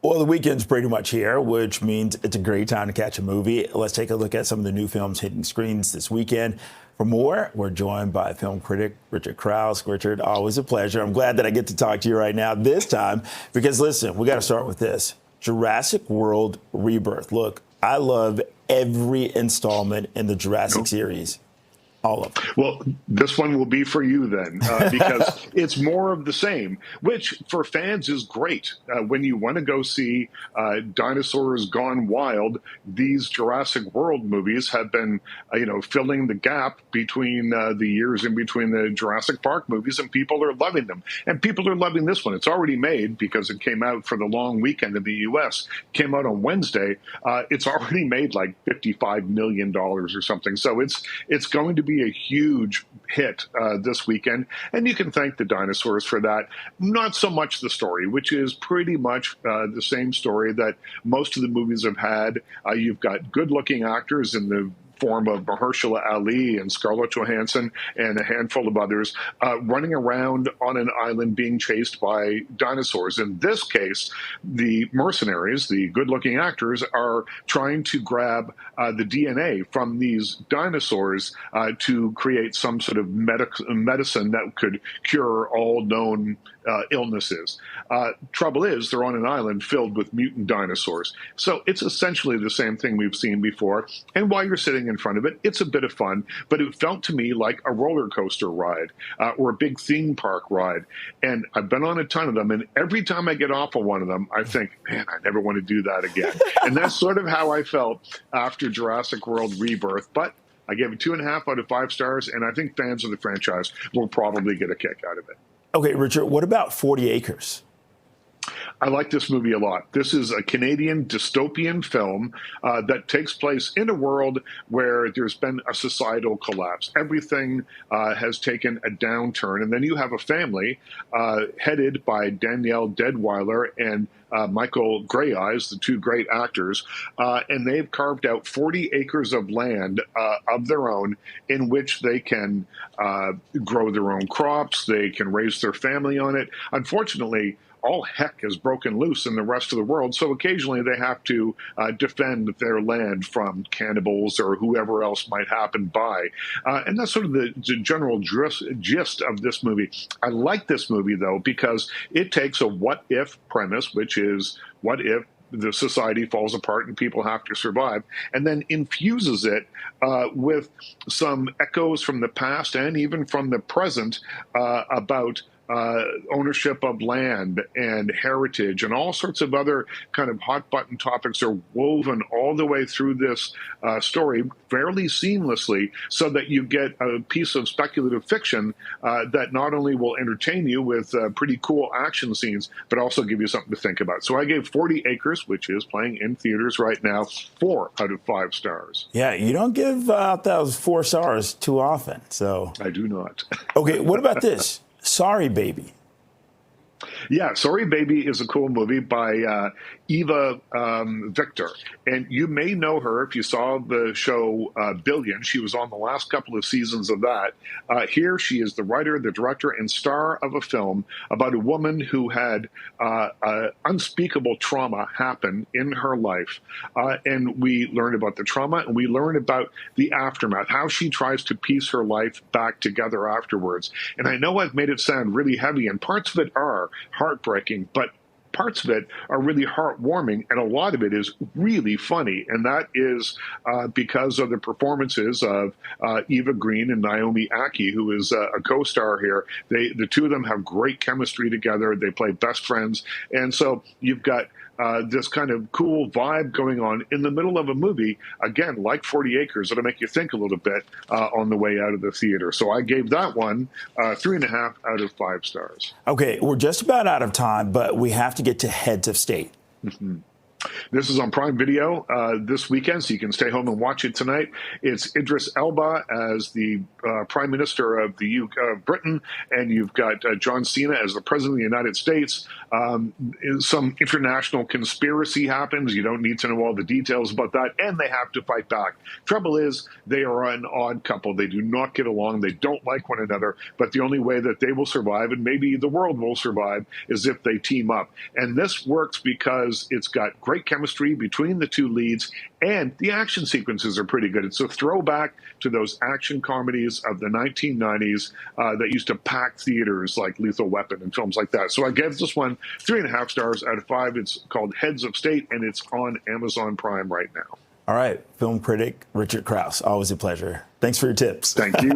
Well, the weekend's pretty much here, which means it's a great time to catch a movie. Let's take a look at some of the new films hitting screens this weekend. For more, we're joined by film critic Richard Crouse. Richard, always a pleasure. I'm glad that I get to talk to you right now this time because, listen, we got to start with this. Jurassic World Rebirth. Look, I love every installment in the Jurassic series. All of them. Well, this one will be for you then, because it's more of the same, which for fans is great. When you want to go see dinosaurs gone wild, these Jurassic World movies have been, filling the gap between the years in between the Jurassic Park movies, and people are loving them. And people are loving this one. It's already made because it came out for the long weekend in the U.S. Came out on Wednesday. It's already made like $55 million or something. So it's going to be a huge hit this weekend, and you can thank the dinosaurs for that. Not so much the story, which is pretty much the same story that most of the movies have had. You've got good-looking actors in the form of Mahershala Ali and Scarlett Johansson and a handful of others running around on an island being chased by dinosaurs. In this case, the mercenaries, the good-looking actors, are trying to grab the DNA from these dinosaurs to create some sort of medicine that could cure all known illnesses. Trouble is, they're on an island filled with mutant dinosaurs. So it's essentially the same thing we've seen before. And while you're sitting in front of it, it's a bit of fun, but it felt to me like a roller coaster ride or a big theme park ride. And I've been on a ton of them, and every time I get off of one of them, I think, man, I never want to do that again. And that's sort of how I felt after Jurassic World Rebirth. But I gave it 2.5 out of 5 stars, and I think fans of the franchise will probably get a kick out of it. Okay, Richard, what about 40 Acres? I like this movie a lot. This is a Canadian dystopian film that takes place in a world where there's been a societal collapse. Everything has taken a downturn. And then you have a family headed by Danielle Deadwyler and Michael Greyeyes, the two great actors, and they've carved out 40 acres of land of their own in which they can grow their own crops. They can raise their family on it. Unfortunately, all heck has broken loose in the rest of the world, so occasionally they have to defend their land from cannibals or whoever else might happen by. And that's sort of the general gist of this movie. I like this movie, though, because it takes a what-if premise, which is what if the society falls apart and people have to survive, and then infuses it with some echoes from the past and even from the present about ownership of land and heritage and all sorts of other kind of hot button topics are woven all the way through this story fairly seamlessly, so that you get a piece of speculative fiction that not only will entertain you with pretty cool action scenes, but also give you something to think about. So I gave 40 Acres, which is playing in theaters right now, 4 out of 5 stars. Yeah, you don't give out those 4 stars too often. So I do not. Okay, what about this? Sorry, Baby. Yeah, Sorry Baby is a cool movie by Eva Victor. And you may know her if you saw the show Billion. She was on the last couple of seasons of that. Here she is the writer, the director, and star of a film about a woman who had unspeakable trauma happen in her life. And we learn about the trauma, and we learn about the aftermath, how she tries to piece her life back together afterwards. And I know I've made it sound really heavy, and parts of it are heartbreaking, but parts of it are really heartwarming, and a lot of it is really funny. And that is because of the performances of Eva Green and Naomi Ackie, who is a co-star here. The two of them have great chemistry together. They play best friends. And so you've got this kind of cool vibe going on in the middle of a movie, again, like 40 Acres, that'll make you think a little bit on the way out of the theater. So I gave that one 3.5 out of 5 stars. Okay, we're just about out of time, but we have to get to heads of state. Mm-hmm. This is on Prime Video this weekend, so you can stay home and watch it tonight. It's Idris Elba as the Prime Minister of Britain, and you've got John Cena as the President of the United States. Some international conspiracy happens. You don't need to know all the details about that, and they have to fight back. Trouble is, they are an odd couple. They do not get along. They don't like one another, but the only way that they will survive, and maybe the world will survive, is if they team up. And this works because it's got great chemistry between the two leads, and the action sequences are pretty good. It's a throwback to those action comedies of the 1990s that used to pack theaters, like Lethal Weapon and films like that. So I gave this one 3.5 stars out of 5. It's called Heads of State, and it's on Amazon Prime right now. All right, film critic Richard Crouse, always a pleasure. Thanks for your tips. Thank you.